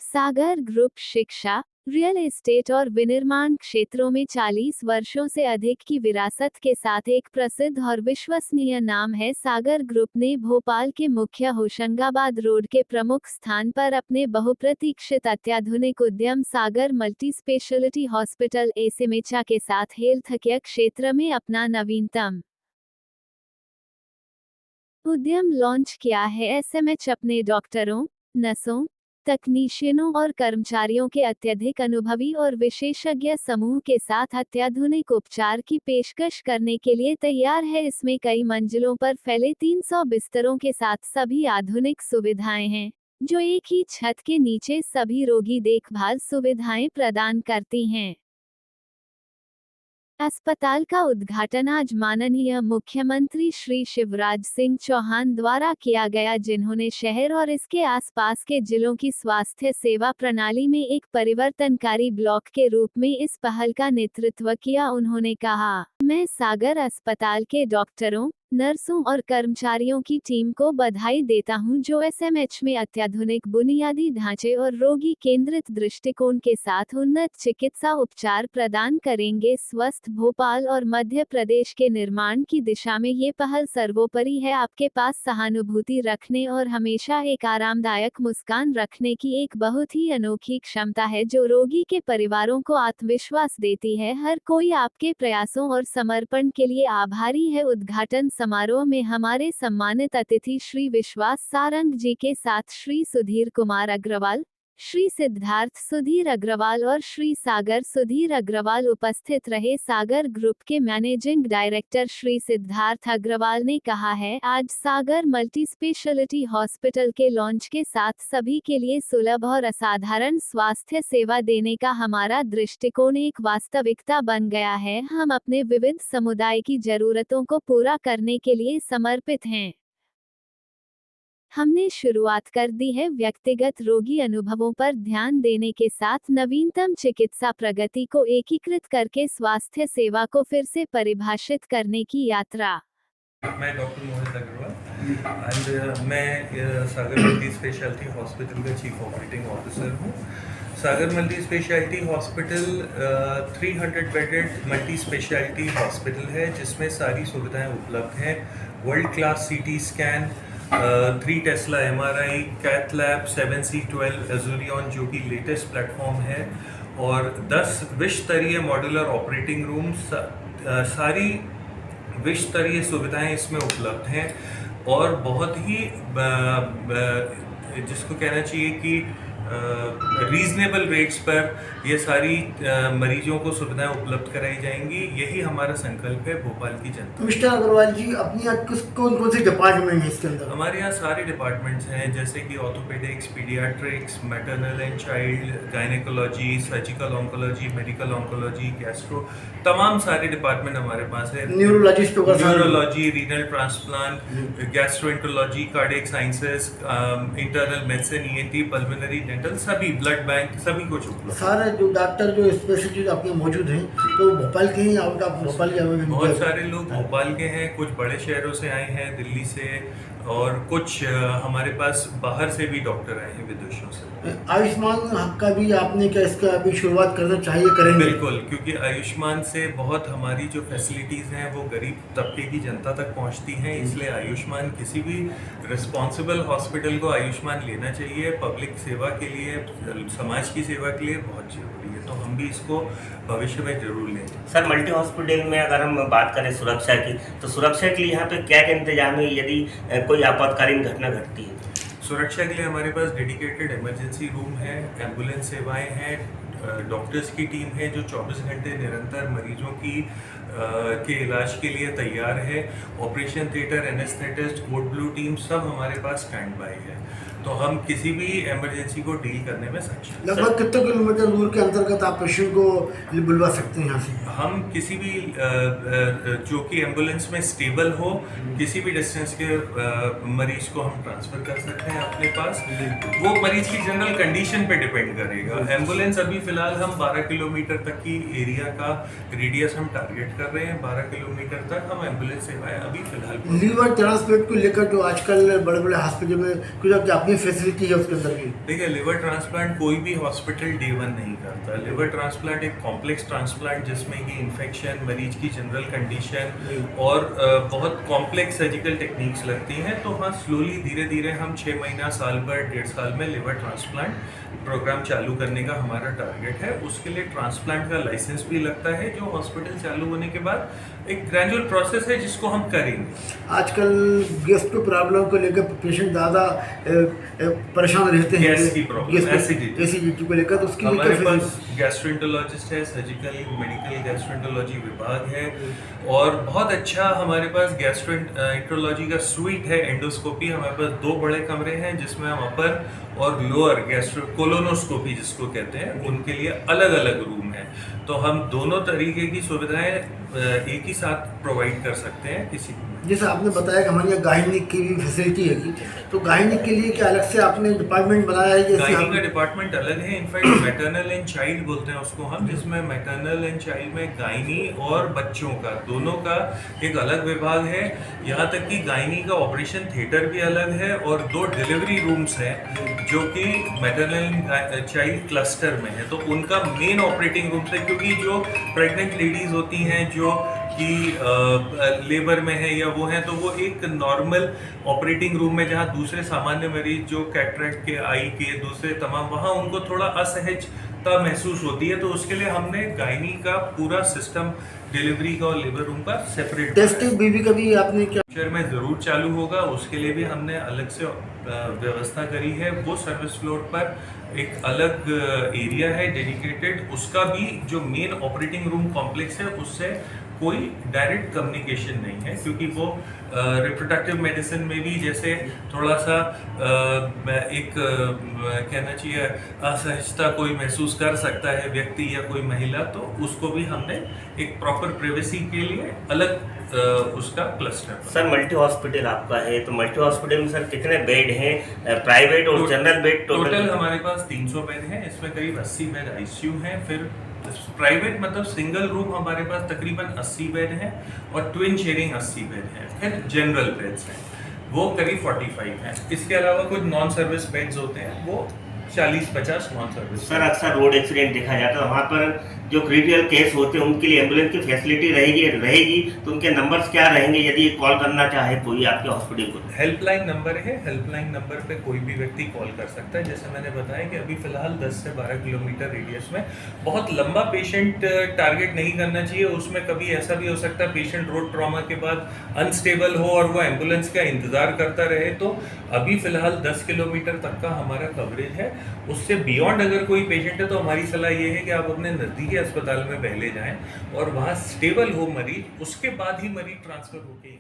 सागर group शिक्षा, real estate और विनिर्माण क्षेत्रों में 40 वर्षों से अधिक की विरासत के साथ एक प्रसिद्ध और विश्वसनीय नाम है। सागर ग्रुप ने भोपाल के मुख्य होशंगाबाद रोड के प्रमुख स्थान पर अपने बहुप्रतीक्षित अत्याधुनिक उद्यम सागर मल्टी स्पेशलिटी हॉस्पिटल एसएमएच के साथ हेल्थ केयर क्षेत्र में अपना नवीनतम उद्यम लॉन्च किया है। एसएमएच अपने डॉक्टरों, नर्सों, तकनीशियनों और कर्मचारियों के अत्यधिक अनुभवी और विशेषज्ञ समूह के साथ अत्याधुनिक उपचार की पेशकश करने के लिए तैयार है। इसमें कई मंजिलों पर फैले 300 बिस्तरों के साथ सभी आधुनिक सुविधाएं हैं, जो एक ही छत के नीचे सभी रोगी देखभाल सुविधाएं प्रदान करती हैं। अस्पताल का उद्घाटन आज माननीय मुख्यमंत्री श्री शिवराज सिंह चौहान द्वारा किया गया, जिन्होंने शहर और इसके आसपास के जिलों की स्वास्थ्य सेवा प्रणाली में एक परिवर्तनकारी ब्लॉक के रूप में इस पहल का नेतृत्व किया। उन्होंने कहा, मैं सागर अस्पताल के डॉक्टरों, नर्सों और कर्मचारियों की टीम को बधाई देता हूं, जो एसएमएच में अत्याधुनिक बुनियादी ढांचे और रोगी केंद्रित दृष्टिकोण के साथ उन्नत चिकित्सा उपचार प्रदान करेंगे। स्वस्थ भोपाल और मध्य प्रदेश के निर्माण की दिशा में ये पहल सर्वोपरि है। आपके पास सहानुभूति रखने और हमेशा एक आरामदायक मुस्कान रखने की एक बहुत ही अनोखी क्षमता है, जो रोगी के परिवारों को आत्मविश्वास देती है। हर कोई आपके प्रयासों और समर्पण के लिए आभारी है। उद्घाटन समारोह में हमारे सम्मानित अतिथि श्री विश्वास सारंग जी के साथ श्री सुधीर कुमार अग्रवाल, श्री सिद्धार्थ सुधीर अग्रवाल और श्री सागर सुधीर अग्रवाल उपस्थित रहे। सागर ग्रुप के मैनेजिंग डायरेक्टर श्री सिद्धार्थ अग्रवाल ने कहा है, आज सागर मल्टी स्पेशलिटी हॉस्पिटल के लॉन्च के साथ सभी के लिए सुलभ और असाधारण स्वास्थ्य सेवा देने का हमारा दृष्टिकोण एक वास्तविकता बन गया है। हम अपने विविध समुदाय की जरूरतों को पूरा करने के लिए समर्पित हैं। हमने शुरुआत कर दी है व्यक्तिगत रोगी अनुभवों पर ध्यान देने के साथ नवीनतम चिकित्सा प्रगति को एकीकृत करके स्वास्थ्य सेवा को फिर से परिभाषित करने की यात्रा। मैं डॉक्टर मोहित अग्रवाल एंड मैं सागर मल्टी स्पेशलिटी हॉस्पिटल का चीफ ऑपरेटिंग ऑफिसर हूँ। Sagar multi specialty hospital 300 bedded multi specialty hospital है, जिसमें सारी सुविधाएं उपलब्ध हैं। World class CT scan, 3 Tesla MRI, cath lab, 7C12 Azurion जो कि लेटेस्ट प्लेटफॉर्म है, और 10 विश्व स्तरीय मॉड्यूलर ऑपरेटिंग रूम, सारी विश्व स्तरीय सुविधाएं इसमें उपलब्ध हैं। और बहुत ही जिसको कहना चाहिए कि रीजनेबल रेट्स पर ये सारी मरीजों को सुविधाएं उपलब्ध कराई जाएंगी। यही हमारा संकल्प है भोपाल की जनता। मिस्टर अग्रवाल जी, अपने यहाँ कौन से डिपार्टमेंट है इसके अंदर? हमारे यहाँ सारे डिपार्टमेंट्स हैं, जैसे कि orthopaedics, paediatrics, maternal and child, gynaecology, surgical oncology, medical oncology, gastro, तमाम सारे डिपार्टमेंट हमारे पास है। न्यूरोलॉजिस्ट होगा, neurology, renal transplant, gastroenterology, cardiac sciences, internal medicine, ENT, pulmonary, dental, सभी, ब्लड बैंक, सभी कुछ उपलब्ध। सारे जो डॉक्टर जो स्पेशलिस्ट आपके मौजूद हैं, तो भोपाल के ही आउट ऑफ भोपाल के? बहुत सारे लोग भोपाल के हैं, कुछ बड़े शहरों से आए हैं, दिल्ली से, और कुछ हमारे पास बाहर से भी डॉक्टर आए हैं, विदेशों से। आयुष्मान का भी आपने क्या इसका अभी शुरुआत करना चाहिए, करेंगे? बिल्कुल, क्योंकि आयुष्मान से बहुत हमारी जो फैसिलिटीज़ हैं वो गरीब तबके की जनता तक पहुंचती हैं, इसलिए आयुष्मान, किसी भी रिस्पॉन्सिबल हॉस्पिटल को आयुष्मान लेना चाहिए। पब्लिक सेवा के लिए, समाज की सेवा के लिए बहुत जरूरी है, तो हम भी इसको भविष्य में जरूर लेंगे। सर, मल्टी हॉस्पिटल में अगर हम बात करें सुरक्षा की, तो सुरक्षा के लिए यहाँ पे क्या इंतजाम है यदि कोई आपातकालीन घटना घटती है? सुरक्षा के लिए हमारे पास डेडिकेटेड इमरजेंसी रूम है, एम्बुलेंस सेवाएं हैं, डॉक्टर्स की टीम है जो 24 घंटे निरंतर मरीजों की के इलाज के लिए तैयार है। Operation theatre, anaesthetist, code blue team, सब हमारे पास स्टैंड बाय है, तो हम किसी भी इमरजेंसी को डील करने में सक्षम। लगभग कितने किलोमीटर दूर के अंतर्गत आप पेशेंट को बुलवा सकते हैं यहाँ से? हम किसी भी जो कि एम्बुलेंस में स्टेबल हो, किसी भी डिस्टेंस के मरीज को हम ट्रांसफ़र कर सकते हैं अपने पास। वो मरीज की जनरल कंडीशन पे डिपेंड करेगा। एम्बुलेंस अभी फ़िलहाल हम 12 किलोमीटर तक की एरिया का रेडियस हम टारगेट कर रहे हैं। 12 किलोमीटर तक हम एम्बुलेंस सेवाएं अभी फ़िलहाल। लीवर ट्रांसप्लांट को लेकर जो आजकल बड़े बड़े हॉस्पिटल में कुछ अपनी फैसिलिटी है उसके अंदर भी? देखिए, लिवर ट्रांसप्लांट कोई भी हॉस्पिटल डे वन नहीं करता। लिवर ट्रांसप्लांट एक कॉम्प्लेक्स ट्रांसप्लांट जिसमें कि इन्फेक्शन, मरीज की जनरल कंडीशन और बहुत कॉम्प्लेक्स सर्जिकल टेक्निक्स लगती हैं। तो हाँ, स्लोली धीरे धीरे हम 6 महीना, साल भर, 1.5 साल में लिवर ट्रांसप्लांट प्रोग्राम चालू करने का हमारा टारगेट है। उसके लिए ट्रांसप्लांट का लाइसेंस भी लगता है, जो हॉस्पिटल चालू होने के बाद एक ग्रेजुअल प्रोसेस है जिसको हम करेंगे। आजकल गैस्ट्रो प्रॉब्लम को लेकर पेशेंट ज़्यादा परेशान रहते हैं, गैस की प्रॉब्लम, एसिडिटी को लेकर, तो उसकी हमारे क्या पास गैस्ट्रोएंटरोलॉजिस्ट है, सर्जिकल मेडिकल गैस्ट्रोएंटरोलॉजी विभाग है, और बहुत अच्छा हमारे पास गैस्ट्रोएंटरोलॉजी का स्वीट है। एंडोस्कोपी हमारे पास 2 बड़े कमरे हैं जिसमें हम अपर और लोअर गैस्ट्रो कोलोनोस्कोपी जिसको कहते हैं, उनके लिए अलग अलग रूम है। तो हम दोनों तरीके की सुविधाएं एक ही साथ प्रोवाइड कर सकते हैं किसी को। जैसे आपने बताया कि हमारे यहाँ गायनिक की भी फैसिलिटी है कि, तो गायनिक के लिए क्या अलग से आपने डिपार्टमेंट बनाया है? जैसे गायनी का डिपार्टमेंट अलग है, इनफैक्ट मैटरनल एंड चाइल्ड बोलते हैं उसको हम, जिसमें मैटरनल एंड चाइल्ड में गायनी और बच्चों का दोनों का एक अलग विभाग है। यहाँ तक कि गायनी का ऑपरेशन थिएटर भी अलग है, और 2 डिलीवरी रूम्स हैं जो कि मैटरनल एंड चाइल्ड क्लस्टर में है। तो उनका मेन ऑपरेटिंग रूम है, क्योंकि जो प्रेग्नेंट लेडीज होती हैं जो कि लेबर में है या वो है, तो वो एक नॉर्मल ऑपरेटिंग रूम में, जहाँ दूसरे सामान्य मरीज जो कैटरेक्ट के, आई के, दूसरे तमाम, वहाँ उनको थोड़ा असहजता महसूस होती है। तो उसके लिए हमने गायनी का पूरा सिस्टम, डिलीवरी का और लेबर रूम का सेपरेट। टेस्टिंग बीबी का भी आपने क्या? फ्यूचर में ज़रूर चालू होगा, उसके लिए भी हमने अलग से व्यवस्था करी है। वो सर्विस फ्लोर पर एक अलग एरिया है डेडिकेटेड, उसका भी जो मेन ऑपरेटिंग रूम कॉम्प्लेक्स है उससे कोई डायरेक्ट कम्युनिकेशन नहीं है, क्योंकि वो रिप्रोडक्टिव मेडिसिन में भी जैसे थोड़ा सा एक कहना चाहिए असहजता कोई महसूस कर सकता है व्यक्ति या कोई महिला, तो उसको भी हमने एक प्रॉपर प्राइवेसी के लिए अलग उसका क्लस्टर। सर, मल्टी हॉस्पिटल आपका है, तो मल्टी हॉस्पिटल में सर कितने बेड हैं, प्राइवेट और जनरल बेड? टोटल हमारे पास 300 बेड हैं, इसमें करीब 80 बेड आईसीयू हैं। फिर प्राइवेट मतलब सिंगल रूम हमारे पास तकरीबन 80 बेड हैं, और ट्विन शेयरिंग 80 बेड हैं। फिर जनरल बेड्स हैं, वो करीब 45 हैं। इसके अलावा कुछ नॉन सर्विस बेड्स होते हैं, वो 40-50 नॉन सर्विस। सर, अक्सर रोड एक्सीडेंट देखा जाता है, वहाँ पर जो क्रिटिकल केस होते हैं उनके लिए एम्बुलेंस की फैसिलिटी रहेगी तो उनके नंबर्स क्या रहेंगे यदि कॉल करना चाहे कोई आपके हॉस्पिटल को? हेल्पलाइन नंबर है, हेल्पलाइन नंबर पे कोई भी व्यक्ति कॉल कर सकता है। जैसे मैंने बताया कि अभी फिलहाल 10 से 12 किलोमीटर रेडियस में बहुत लंबा पेशेंट टारगेट नहीं करना चाहिए। उसमें कभी ऐसा भी हो सकता है पेशेंट रोड ट्रॉमा के बाद अनस्टेबल हो और वो एम्बुलेंस का इंतजार करता रहे। तो अभी फिलहाल 10 किलोमीटर तक का हमारा कवरेज है। उससे बियॉन्ड अगर कोई पेशेंट है तो हमारी सलाह ये है कि आप अपने नज़दीकी अस्पताल में पहले जाएं और वहाँ स्टेबल हो मरीज, उसके बाद ही मरीज ट्रांसफ़र होके